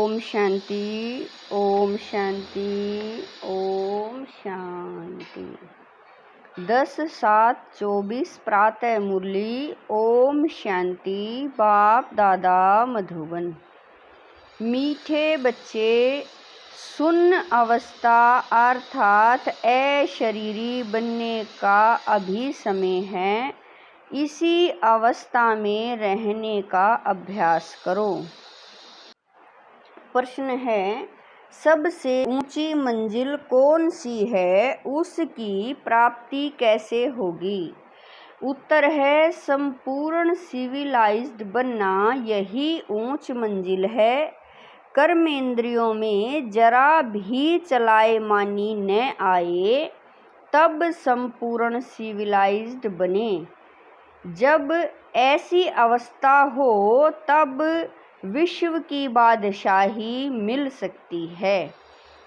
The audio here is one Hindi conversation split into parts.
ओम शांति, ओम शांति, ओम शांति। 10/7/24 प्रातः मुरली। ओम शांति। बाप दादा मधुबन। मीठे बच्चे, सुन्न अवस्था अर्थात अशरीरी बनने का अभी समय है। इसी अवस्था में रहने का अभ्यास करो। प्रश्न है, सबसे ऊंची मंजिल कौन सी है, उसकी प्राप्ति कैसे होगी? उत्तर है, संपूर्ण सिविलाइज्ड बनना यही ऊंच मंजिल है। कर्मेंद्रियों में जरा भी चलाएमानी न आए, तब संपूर्ण सिविलाइज्ड बने। जब ऐसी अवस्था हो तब विश्व की बादशाही मिल सकती है।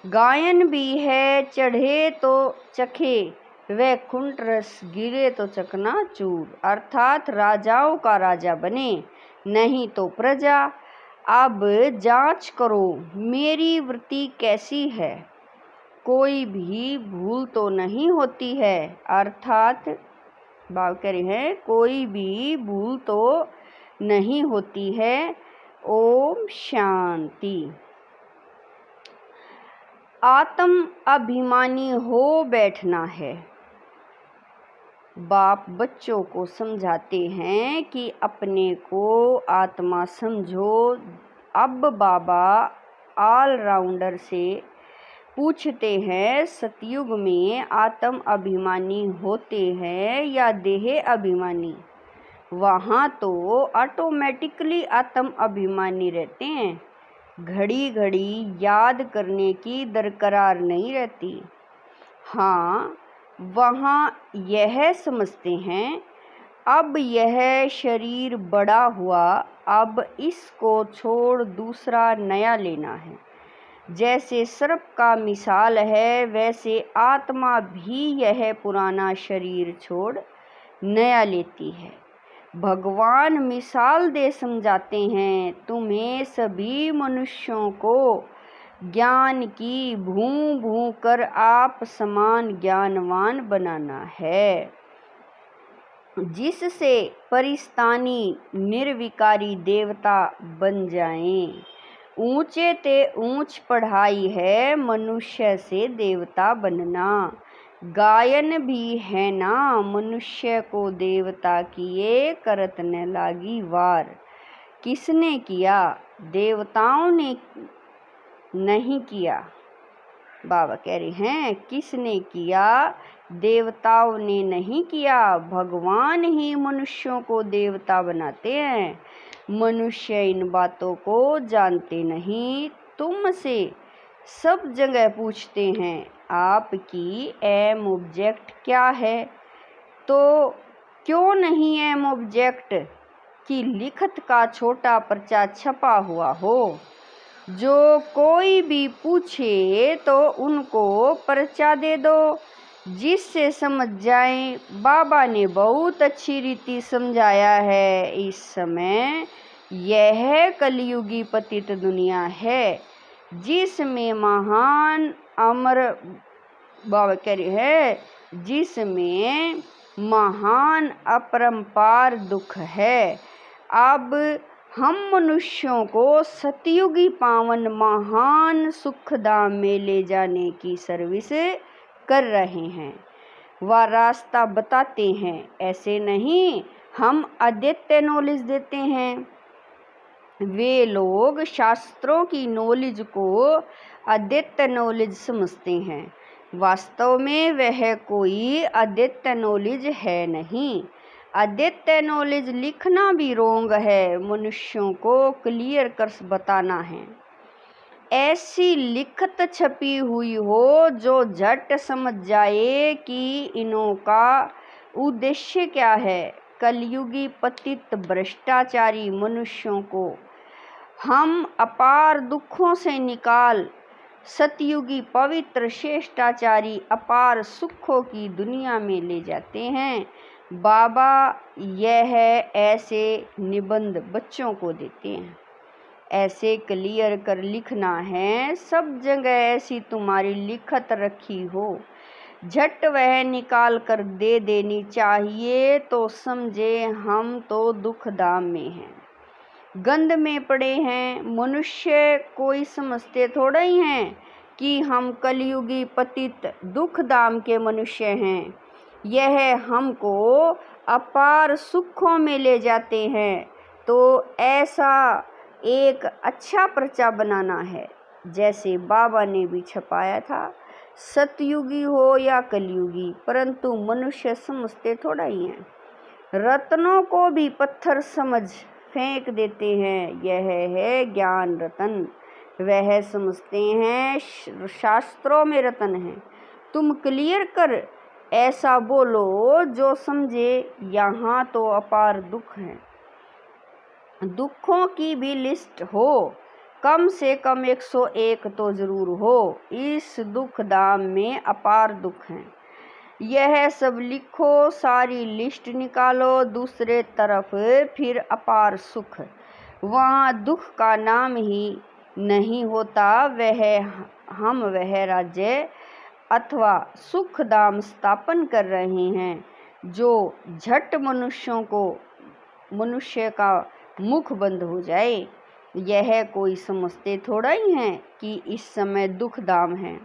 गायन भी है, चढ़े तो चखे वैकुंठ रस, गिरे तो चकनाचूर, अर्थात राजाओं का राजा बने, नहीं तो प्रजा। अब जांच करो मेरी वृत्ति कैसी है। कोई भी भूल तो नहीं होती है, अर्थात बाबा कह रहे हैं कोई भी भूल तो नहीं होती है। ओम शांति। आत्म अभिमानी हो बैठना है। बाप बच्चों को समझाते हैं कि अपने को आत्मा समझो। अब बाबा ऑलराउंडर से पूछते हैं, सतयुग में आत्म अभिमानी होते हैं या देह अभिमानी? वहाँ तो ऑटोमेटिकली आत्म अभिमानी रहते हैं। घड़ी घड़ी याद करने की दरकार नहीं रहती। हाँ, वहाँ यह समझते हैं, अब यह शरीर बड़ा हुआ, अब इसको छोड़ दूसरा नया लेना है। जैसे सर्प का मिसाल है, वैसे आत्मा भी यह पुराना शरीर छोड़ नया लेती है। भगवान मिसाल दे समझाते हैं, तुम्हें सभी मनुष्यों को ज्ञान की भूं भूं कर आप समान ज्ञानवान बनाना है, जिससे परिस्तानी निर्विकारी देवता बन जाएं। ऊंचे ते ऊंच पढ़ाई है, मनुष्य से देवता बनना। गायन भी है ना, मनुष्य को देवता किए, करत न लागी वार। किसने किया? देवताओं ने नहीं किया। बाबा कह रहे हैं, किसने किया? देवताओं ने नहीं किया। भगवान ही मनुष्यों को देवता बनाते हैं। मनुष्य इन बातों को जानते नहीं। तुमसे सब जगह पूछते हैं, आपकी एम ऑब्जेक्ट क्या है? तो क्यों नहीं एम ऑब्जेक्ट की लिखत का छोटा पर्चा छपा हुआ हो? जो कोई भी पूछे तो उनको पर्चा दे दो, जिससे समझ जाएं। बाबा ने बहुत अच्छी रीति समझाया है। इस समय यह कलयुगी पतित दुनिया है, जिसमें महान अमर बाबा कह रहे हैं, जिसमें महान अपरंपार दुख है। अब हम मनुष्यों को सतयुगी पावन महान सुखधाम में ले जाने की सर्विस कर रहे हैं। वह रास्ता बताते हैं। ऐसे नहीं हम अद्वैत नॉलेज देते हैं। वे लोग शास्त्रों की नॉलेज को अद्वैत नॉलेज समझते हैं। वास्तव में वह कोई अद्वैत नॉलेज है नहीं। अद्वैत नॉलेज लिखना भी रोंग है, मनुष्यों को क्लियर कर बताना है। ऐसी लिखत छपी हुई हो जो झट समझ जाए कि इनों का उद्देश्य क्या है। कलयुगी पतित भ्रष्टाचारी मनुष्यों को हम अपार दुखों से निकाल सतयुगी पवित्र श्रेष्ठाचारी अपार सुखों की दुनिया में ले जाते हैं। बाबा यह ऐसे निबंध बच्चों को देते हैं। ऐसे क्लियर कर लिखना है, सब जगह ऐसी तुम्हारी लिखत रखी हो, झट वह निकाल कर दे देनी चाहिए, तो समझे हम तो दुख धाम में हैं, गंध में पड़े हैं। मनुष्य कोई समझते थोड़ा ही हैं कि हम कलयुगी पतित दुख धाम के मनुष्य हैं। यह हमको अपार सुखों में ले जाते हैं, तो ऐसा एक अच्छा पर्चा बनाना है, जैसे बाबा ने भी छपाया था, सतयुगी हो या कलयुगी, परंतु मनुष्य समझते थोड़ा ही हैं। रत्नों को भी पत्थर समझ फेंक देते हैं, यह है ज्ञान रतन। वह समझते हैं शास्त्रों में रतन है। तुम क्लियर कर ऐसा बोलो जो समझे, यहाँ तो अपार दुख है। दुखों की भी लिस्ट हो, कम से कम 101 तो जरूर हो। इस दुख धाम में अपार दुख हैं, यह सब लिखो, सारी लिस्ट निकालो। दूसरे तरफ फिर अपार सुख, वहाँ दुख का नाम ही नहीं होता। वह राज्य अथवा सुख धाम स्थापन कर रहे हैं, जो झट मनुष्य का मुख बंद हो जाए। यह कोई समझते थोड़ा ही है कि इस समय दुख धाम है।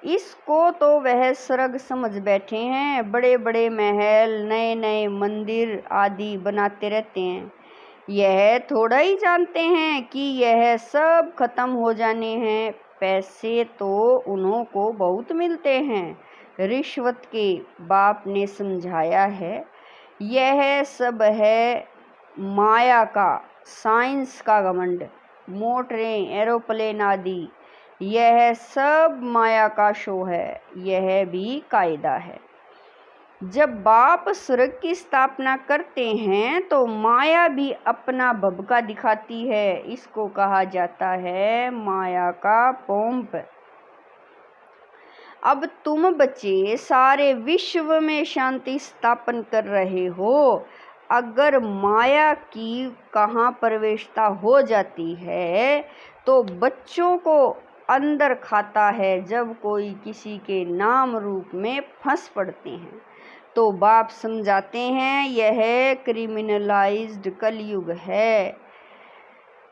इसको तो वह स्वर्ग समझ बैठे हैं, बड़े बड़े महल, नए नए मंदिर आदि बनाते रहते हैं। यह थोड़ा ही जानते हैं कि यह सब खत्म हो जाने हैं। पैसे तो उन्हों को बहुत मिलते हैं, रिश्वत के बाप ने समझाया है। यह सब है माया का, साइंस का घमंड, मोटरें, एरोप्लेन आदि, यह सब माया का शो है, यह भी कायदा है। जब बाप स्वर्ग की स्थापना करते हैं तो माया भी अपना भभका दिखाती है। इसको कहा जाता है माया का पोंप। अब तुम बच्चे सारे विश्व में शांति स्थापन कर रहे हो। अगर माया की कहाँ प्रवेशता हो जाती है तो बच्चों को अंदर खाता है। जब कोई किसी के नाम रूप में फंस पड़ते हैं तो बाप समझाते हैं यह क्रिमिनलाइज्ड कलयुग है।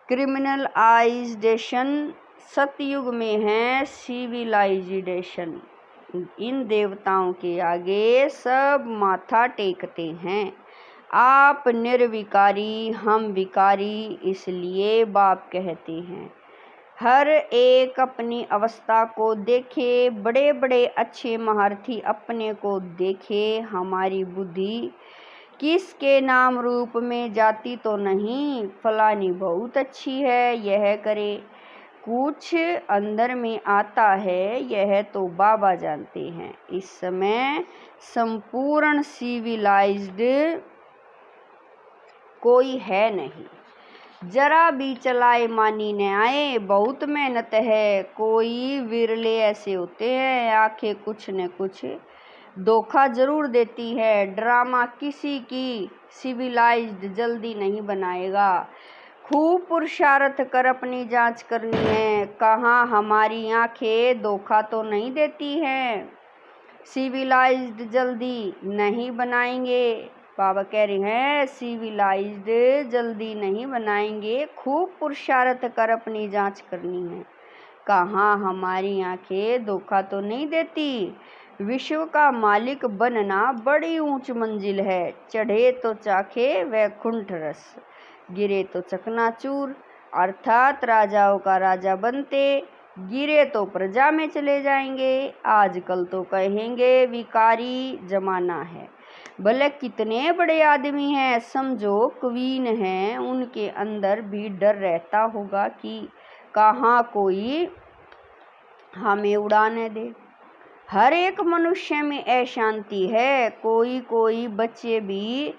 क्रिमिनलाइजेशन सतयुग में है सिविलाइजेशन। इन देवताओं के आगे सब माथा टेकते हैं। आप निर्विकारी, हम विकारी, इसलिए बाप कहते हैं हर एक अपनी अवस्था को देखे। बड़े बड़े अच्छे महारथी अपने को देखे। हमारी बुद्धि किसके नाम रूप में जाती तो नहीं, फलानी बहुत अच्छी है, यह करे। कुछ अंदर में आता है, यह तो बाबा जानते हैं। इस समय संपूर्ण सिविलाइज्ड कोई है नहीं, जरा भी चलाए मानी न आए। बहुत मेहनत है, कोई विरले ऐसे होते हैं आंखें कुछ न कुछ धोखा जरूर देती है। ड्रामा किसी की सिविलाइज्ड जल्दी नहीं बनाएगा। खूब पुरुषार्थ कर अपनी जांच करनी है, कहाँ हमारी आंखें धोखा तो नहीं देती हैं। सिविलाइज्ड जल्दी नहीं बनाएंगे, बाबा कह रहे हैं सिविलाइज्ड जल्दी नहीं बनाएंगे। खूब पुरुषार्थ कर अपनी जांच करनी है, कहाँ हमारी आंखें धोखा तो नहीं देती। विश्व का मालिक बनना बड़ी ऊंच मंजिल है। चढ़े तो चाखे वैकुंठ रस, गिरे तो चकनाचूर। अर्थात राजाओं का राजा बनते, गिरे तो प्रजा में चले जाएंगे। आजकल तो कहेंगे विकारी जमाना है। भले कितने बड़े आदमी हैं, समझो क्वीन हैं, उनके अंदर भी डर रहता होगा कि कहाँ कोई हमें उड़ाने दे। हर एक मनुष्य में अशांति है। कोई बच्चे भी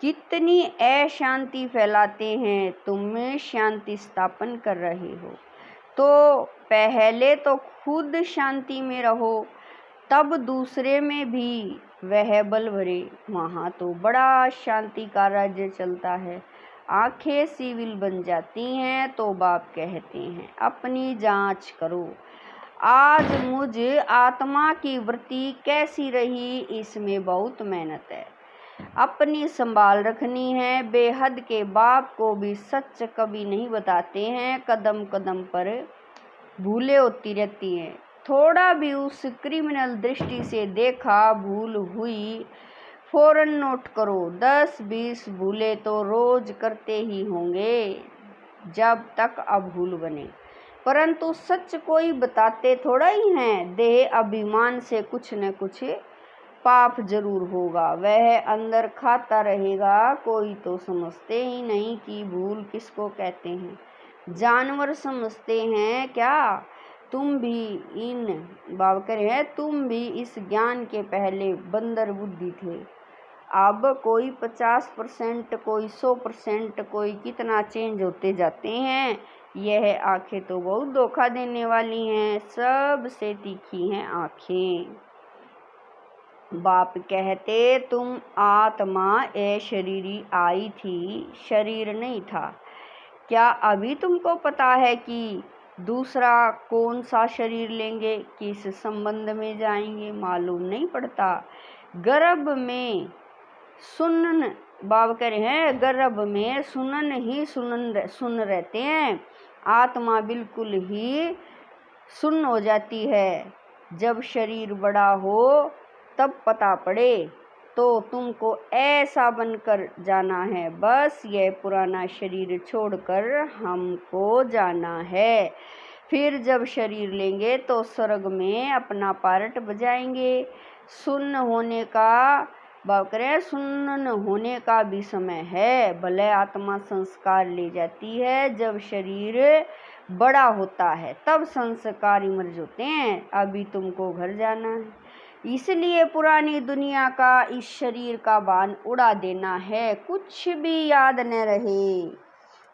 कितनी अशांति फैलाते हैं। तुम शांति स्थापन कर रहे हो तो पहले तो खुद शांति में रहो, तब दूसरे में भी वह बल भरे। वहाँ तो बड़ा शांति का राज्य चलता है। आंखें सिविल बन जाती हैं तो बाप कहते हैं अपनी जांच करो। आज मुझ आत्मा की वृत्ति कैसी रही, इसमें बहुत मेहनत है, अपनी संभाल रखनी है। बेहद के बाप को भी सच कभी नहीं बताते हैं, कदम कदम पर भूलें होती रहती हैं। थोड़ा भी उस क्रिमिनल दृष्टि से देखा भूल हुई फौरन नोट करो। 10-20 भूले तो रोज करते ही होंगे जब तक अभूल बने, परंतु सच कोई बताते थोड़ा ही हैं। देह अभिमान से कुछ न कुछ पाप जरूर होगा, वह अंदर खाता रहेगा। कोई तो समझते ही नहीं कि भूल किसको कहते हैं, जानवर समझते हैं क्या? तुम भी इन बावकर है, तुम भी इस ज्ञान के पहले बंदर बुद्धि थे। अब कोई 50%, कोई 100%, कोई कितना चेंज होते जाते हैं। यह आंखें तो बहुत धोखा देने वाली हैं, सबसे तीखी हैं आंखें। बाप कहते तुम आत्मा शरीरी आई थी, शरीर नहीं था। क्या अभी तुमको पता है कि दूसरा कौन सा शरीर लेंगे, किस संबंध में जाएंगे, मालूम नहीं पड़ता। गर्भ में सुनन बाब कह रहे हैं, गर्भ में सुनन ही सुन रहते हैं। आत्मा बिल्कुल ही सुन्न हो जाती है। जब शरीर बड़ा हो तब पता पड़े, तो तुमको ऐसा बनकर जाना है। बस यह पुराना शरीर छोड़कर हमको जाना है। फिर जब शरीर लेंगे तो स्वर्ग में अपना पार्ट बजाएंगे। सुन्न होने का बकरे सुन्न होने का भी समय है। भले आत्मा संस्कार ले जाती है, जब शरीर बड़ा होता है तब संस्कार इमर्ज होते हैं। अभी तुमको घर जाना है, इसलिए पुरानी दुनिया का इस शरीर का बान उड़ा देना है। कुछ भी याद न रहे,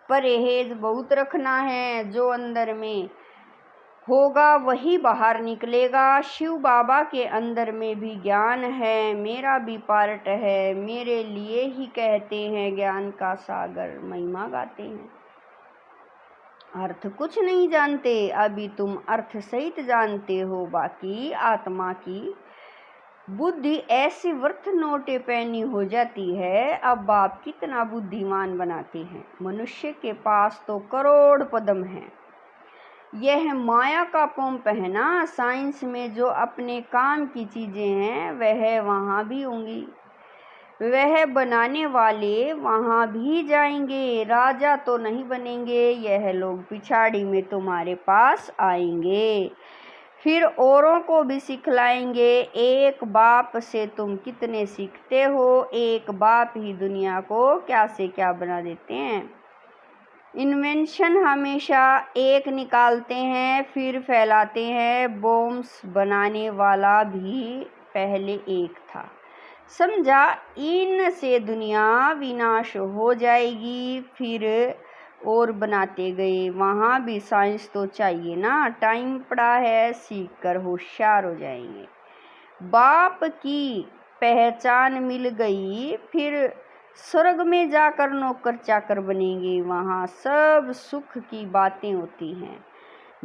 परहेज बहुत रखना है। जो अंदर में होगा वही बाहर निकलेगा। शिव बाबा के अंदर में भी ज्ञान है, मेरा भी पार्ट है। मेरे लिए ही कहते हैं ज्ञान का सागर, महिमा गाते हैं। अर्थ कुछ नहीं जानते, अभी तुम अर्थ सहित जानते हो। बाकी आत्मा की बुद्धि ऐसी वर्थ नोटे पैनी हो जाती है। अब बाप कितना बुद्धिमान बनाते हैं। मनुष्य के पास तो करोड़ पदम हैं, यह माया का पंप है ना। साइंस में जो अपने काम की चीजें हैं वह वहाँ भी होंगी, वह बनाने वाले वहाँ भी जाएंगे। राजा तो नहीं बनेंगे, यह लोग पिछाड़ी में तुम्हारे पास आएंगे, फिर औरों को भी सिखलाएंगे। एक बाप से तुम कितने सीखते हो, एक बाप ही दुनिया को क्या से क्या बना देते हैं। इन्वेंशन हमेशा एक निकालते हैं फिर फैलाते हैं। बॉम्ब्स बनाने वाला भी पहले एक था, समझा। इनसे दुनिया विनाश हो जाएगी, फिर और बनाते गए। वहाँ भी साइंस तो चाहिए ना, टाइम पड़ा है, सीख कर होशियार हो जाएंगे। बाप की पहचान मिल गई, फिर स्वर्ग में जाकर नौकर चाकर बनेंगे। वहाँ सब सुख की बातें होती हैं।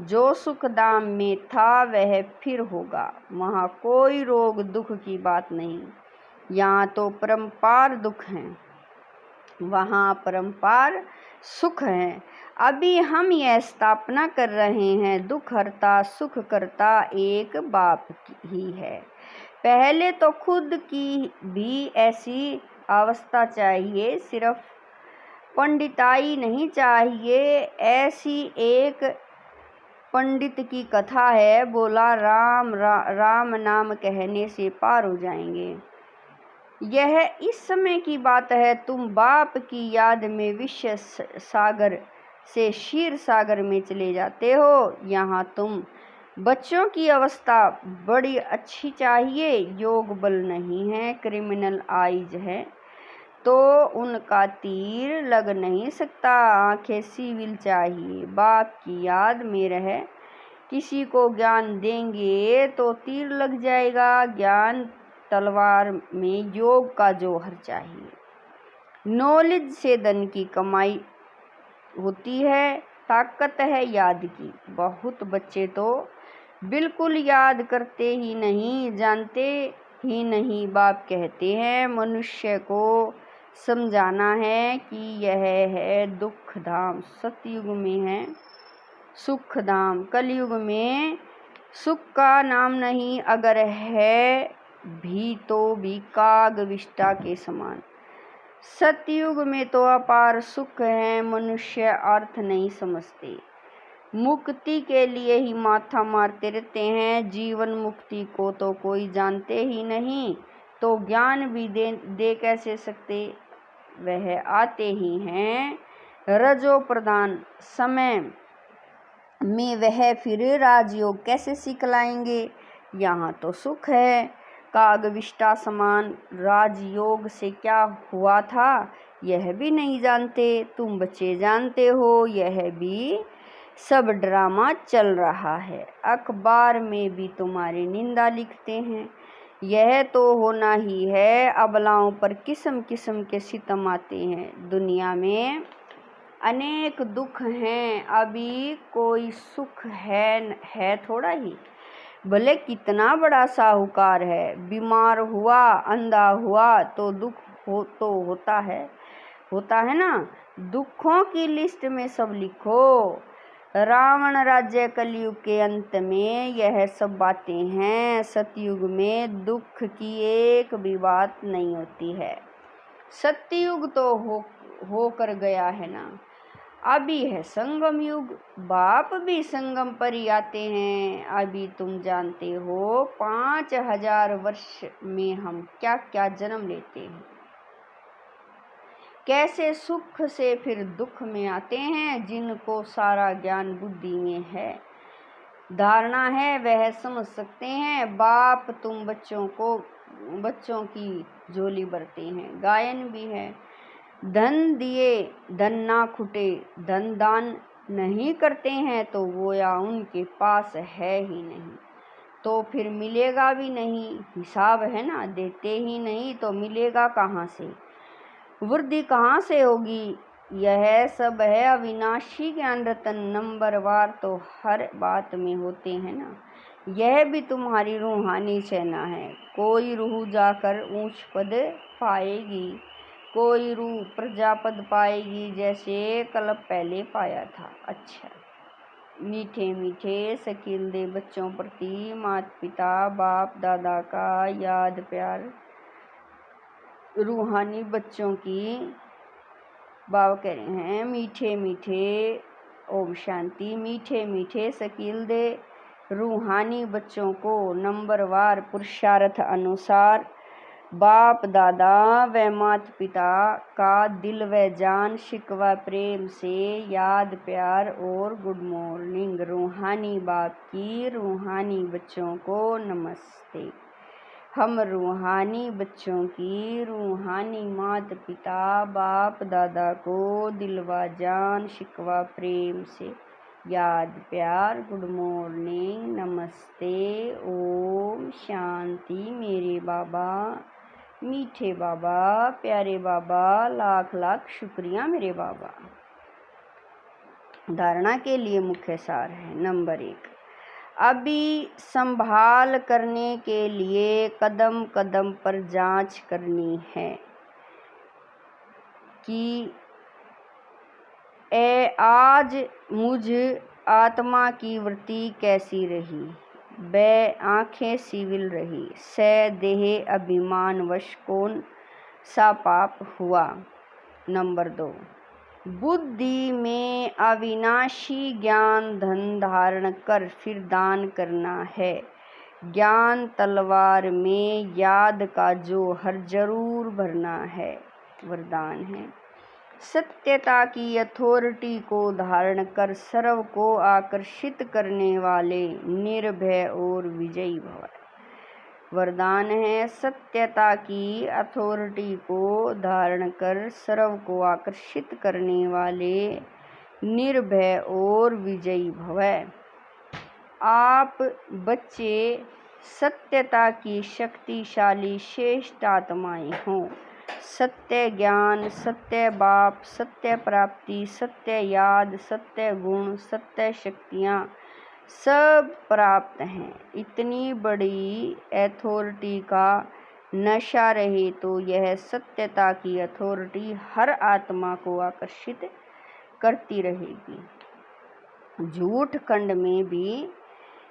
जो सुख धाम में था वह फिर होगा। वहाँ कोई रोग दुख की बात नहीं, यहाँ तो परम्पार दुख है, वहाँ परम्पार सुख है। अभी हम यह स्थापना कर रहे हैं, दुख हरता सुख करता एक बाप ही है। पहले तो खुद की भी ऐसी अवस्था चाहिए, सिर्फ पंडिताई नहीं चाहिए। ऐसी एक पंडित की कथा है, बोला राम नाम कहने से पार हो जाएंगे। यह इस समय की बात है। तुम बाप की याद में विश्व सागर से क्षीर सागर में चले जाते हो। यहाँ तुम बच्चों की अवस्था बड़ी अच्छी चाहिए, योग बल नहीं है, क्रिमिनल आइज है तो उनका तीर लग नहीं सकता। आंखें सिविल चाहिए, बाप की याद में रहे। किसी को ज्ञान देंगे तो तीर लग जाएगा। ज्ञान तलवार में योग का जौहर चाहिए। नॉलेज से धन की कमाई होती है, ताकत है याद की। बहुत बच्चे तो बिल्कुल याद करते ही नहीं, जानते ही नहीं। बाप कहते हैं मनुष्य को समझाना है कि यह है दुख धाम, सतयुग में है सुख धाम, कलयुग में सुख का नाम नहीं, अगर है भी तो भी काग विष्टा के समान। सतयुग में तो अपार सुख है, मनुष्य अर्थ नहीं समझते, मुक्ति के लिए ही माथा मारते रहते हैं। जीवन मुक्ति को तो कोई जानते ही नहीं, तो ज्ञान भी दे कैसे सकते। वह आते ही हैं रजो प्रधान समय में, वह फिर राजयोग कैसे सिखलाएंगे। यहाँ तो सुख है कागविष्टा समान, राजयोग से क्या हुआ था यह भी नहीं जानते। तुम बच्चे जानते हो, यह भी सब ड्रामा चल रहा है। अखबार में भी तुम्हारी निंदा लिखते हैं, यह तो होना ही है। अबलाओं पर किस्म किस्म के सितम आते हैं। दुनिया में अनेक दुख हैं, अभी कोई सुख है थोड़ा ही। भले कितना बड़ा साहूकार है, बीमार हुआ अंधा हुआ तो दुख तो होता है ना। दुखों की लिस्ट में सब लिखो। रावण राज्य कलयुग के अंत में यह सब बातें हैं। सतयुग में दुख की एक भी बात नहीं होती है। सतयुग तो होकर गया है ना, अभी है संगम युग। बाप भी संगम पर ही आते हैं। अभी तुम जानते हो 5000 वर्ष में हम क्या क्या जन्म लेते हैं, कैसे सुख से फिर दुख में आते हैं। जिनको सारा ज्ञान बुद्धि में है, धारणा है, वह समझ सकते हैं। बाप तुम बच्चों की झोली भरते हैं। गायन भी है, धन दिए धन ना खुटे, धन दान नहीं करते हैं तो वो या उनके पास है ही नहीं, तो फिर मिलेगा भी नहीं। हिसाब है ना, देते ही नहीं तो मिलेगा कहाँ से, वृद्धि कहाँ से होगी। यह सब है अविनाशी ज्ञान रतन, नंबरवार तो हर बात में होते हैं ना। यह भी तुम्हारी रूहानी सेना है। कोई रूह जाकर ऊंच पद पाएगी, कोई रूह प्रजापद पाएगी, जैसे कल्प पहले पाया था। अच्छा, मीठे मीठे शकील दे बच्चों प्रति माता पिता बाप दादा का याद प्यार। रूहानी बच्चों की बाबा कह रहे हैं मीठे मीठे ओम शांति। मीठे मीठे शकील दे रूहानी बच्चों को नंबरवार पुरुषार्थ अनुसार बाप दादा व माता पिता का दिल व जान शिकवा प्रेम से याद प्यार और गुड मॉर्निंग। रूहानी बाप की रूहानी बच्चों को नमस्ते। हम रूहानी बच्चों की रूहानी माता पिता बाप दादा को दिलवा जान शिकवा प्रेम से याद प्यार गुड मॉर्निंग नमस्ते ओम शांति। मेरे बाबा मीठे बाबा प्यारे बाबा, लाख लाख शुक्रिया मेरे बाबा। धारणा के लिए मुख्य सार है। नंबर 1, अभी संभाल करने के लिए कदम कदम पर जांच करनी है कि आज मुझ आत्मा की वृत्ति कैसी रही, ब आंखें सिविल रही, स देह अभिमान वश कौन सा पाप हुआ। नंबर 2, बुद्धि में अविनाशी ज्ञान धन धारण कर फिर दान करना है। ज्ञान तलवार में याद का जोहर जरूर भरना है, वरदान है। सत्यता की अथॉरिटी को धारण कर सर्व को आकर्षित करने वाले निर्भय और विजयी भव, वरदान है। सत्यता की अथॉरिटी को धारण कर सर्व को आकर्षित करने वाले निर्भय और विजयी भव। आप बच्चे सत्यता की शक्तिशाली श्रेष्ठ आत्माएं हों। सत्य ज्ञान, सत्य बाप, सत्य प्राप्ति, सत्य याद, सत्य गुण, सत्य शक्तियाँ सब प्राप्त हैं। इतनी बड़ी अथॉरिटी का नशा रहे तो यह सत्यता की अथॉरिटी हर आत्मा को आकर्षित करती रहेगी। झूठ खंड में भी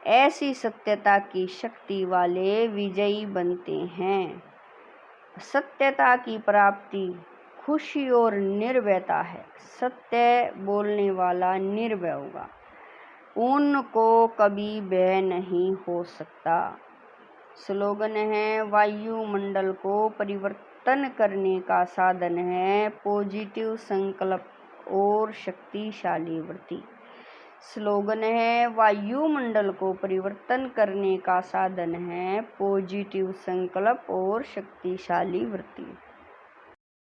ऐसी सत्यता की शक्ति वाले विजयी बनते हैं। सत्यता की प्राप्ति खुशी और निर्भयता है। सत्य बोलने वाला निर्भय होगा, उनको कभी भय नहीं हो सकता। स्लोगन है, वायुमंडल को परिवर्तन करने का साधन है पॉजिटिव संकल्प और शक्तिशाली वृत्ति। स्लोगन है, वायुमंडल को परिवर्तन करने का साधन है पॉजिटिव संकल्प और शक्तिशाली वृत्ति।